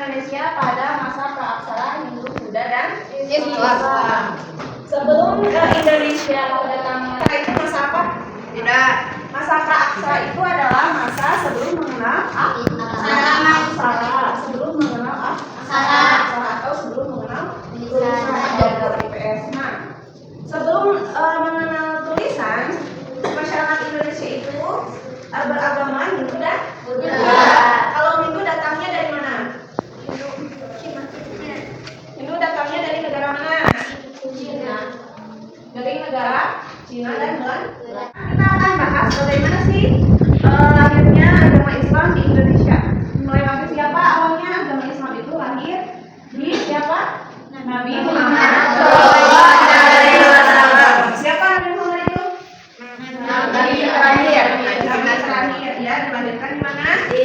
Indonesia pada masa praaksara Hindu, Buddha, dan Islam. Sebelum Indonesia datang itu masa apa? Tidak. Masa praaksara itu adalah masa sebelum mengenal aksara, sebelum mengenal aksara atau sebelum mengenal tulisan IPS. Nah, sebelum mengenal tulisan, masyarakat Indonesia itu beragama Hindu dan Buddha. Kalau Hindu datangnya dari mana? Hindu datangnya dari negara mana? Cina. Dari negara Cina dan Belanda. Kita akan bahas bagaimana sih lahirnya agama Islam di Indonesia. Mulai dari siapa awalnya agama Islam itu lahir di siapa? Nabi Muhammad SAW. Siapa Nabi Muhammad itu? Nabi terakhir. Nabi terakhir ya, dilahirkan di mana? Di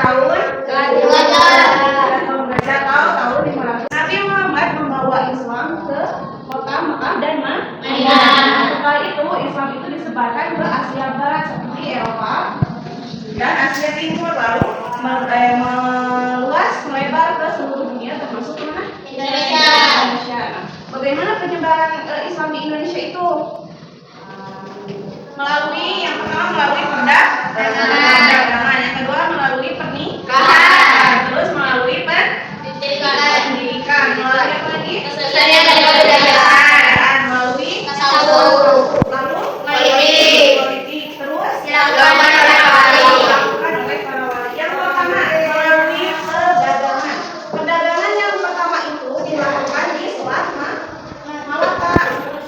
tahun 500. Nabi Muhammad membawa Islam ke kota Mekah dan Madinah. Setelah itu Islam itu disebarkan ke Asia Barat seperti Eropa dan Asia Timur, lalu meluas melebar ke seluruh dunia termasuk mana? Indonesia. Bagaimana penyebaran Islam di Indonesia itu? Yang pertama melalui perdagangan, yang kedua melalui pernikahan, terus melalui pendidikan, melalui apa lagi? Kesejahteraan, melalui tasawuf, lalu politik, terus dilakukan oleh para wali. Yang pertama melalui perdagangan. Perdagangan yang pertama itu dilakukan di Selat Malaka.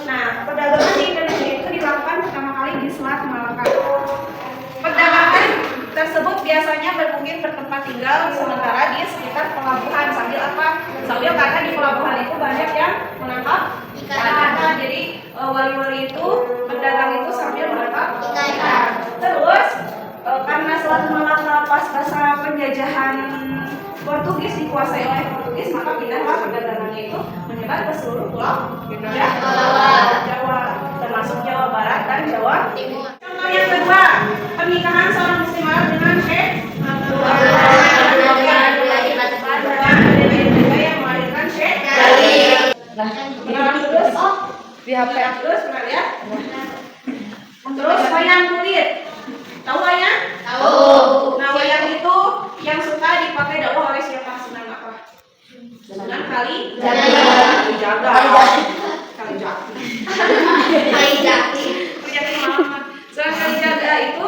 Nah, perdagangan di Indonesia itu dilakukan pertama kali di Selat Malaka. Perdagangan tersebut biasanya bertempat tinggal sementara di sekitar pelabuhan. Sambil apa? Sambil karena di pelabuhan itu banyak yang menangkap ikan. Jadi wali-wali itu berdagang itu sambil menangkap ikan. Terus karena Selat Malaka pas masa penjajahan Portugis dikuasai oleh Portugis, maka pindahlah perdagangannya itu menyebar ke seluruh pulau Jawa, termasuk Jawa Barat dan Jawa Timur. Contoh yang kedua, pernikahan seorang muslim Arab dengan Syekh yang melahirkan Syekh di HP terus pernah lihat? Terus wayang kulit, tahu wayang? Tahu. Nah, wayang itu yang suka dipakai dakwah oleh siapa? Sunan apa? Sunan Kalijaga. Sunan Kalijaga itu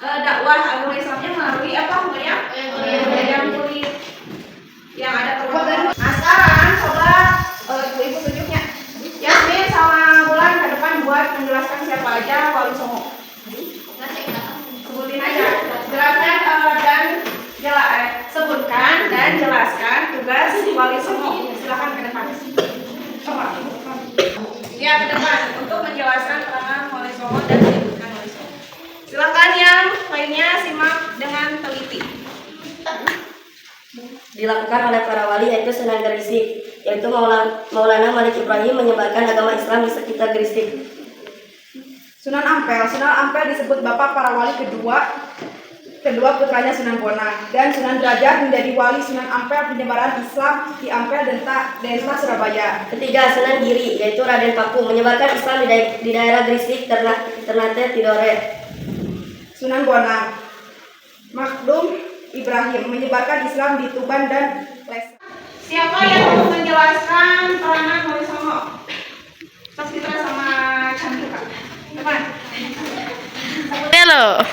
dakwah agama Islamnya melalui apa? Wayang kulit yang ada tokoh. Nah, sekarang coba ibu tunjuknya. Yasmin sama Bulan ke depan buat menjelaskan siapa aja Wali Songo. Sebutin aja. Sebutkan dan jelaskan tugas Wali Songo. Silakan ke depan. Coba. Ya, ke depan untuk menjelaskan peranan Wali Songo dan menyebutkan Wali Songo. Silakan yang lainnya simak dengan teliti. Dilakukan oleh para wali yaitu Sunan Grisik, yaitu Maulana Malik Ibrahim menyebarkan agama Islam di sekitar Grisik. Sunan Ampel disebut bapak para wali kedua putranya Sunan Bonang, dan Sunan Derajat menjadi wali Sunan Ampel penyebaran Islam di Ampel Desa Surabaya. Ketiga, Sunan Giri yaitu Raden Paku menyebarkan Islam di daerah Grisik, Ternate, Tidore. Sunan Bonang Makdum Ibrahim menyebarkan Islam di Tuban dan Lesa. Siapa yang mau menjelaskan peranan Wali Songo? Pas kita sama Chandra. Depan. Halo.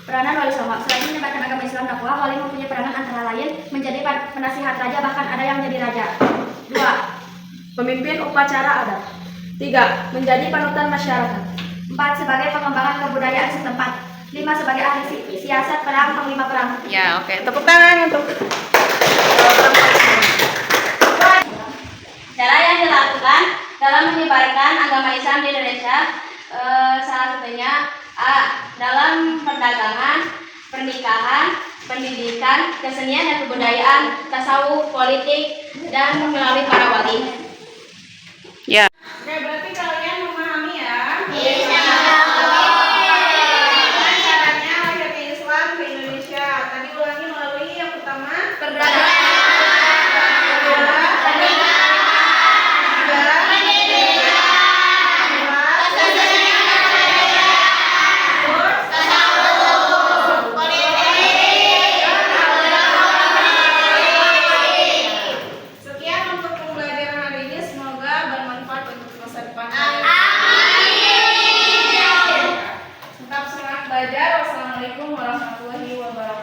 Peranan Wali Songo, selain menyebarkan agama Islam dakwah, wali mempunyai peranan antara lain menjadi penasihat raja, bahkan ada yang menjadi raja. 2. Pemimpin upacara adat. 3. Menjadi panutan masyarakat. 4. Sebagai pengembangan kebudayaan setempat. 5. Sebagai ahli siasat perang, panglima perang. Ya, oke. Tepuk tangan untuk Cara yang dilakukan dalam menyebarkan agama Islam di Indonesia, salah satunya dalam perdagangan, pernikahan, pendidikan, kesenian dan kebudayaan, tasawuf, politik, dan melalui para wali. ya. Oke, berarti kalian memahami ya? Iya. Caranya lahirnya Islam ke Indonesia. Tadi ulangi melalui yang pertama Perdagangan. belajar. Wassalamualaikum warahmatullahi wabarakatuh.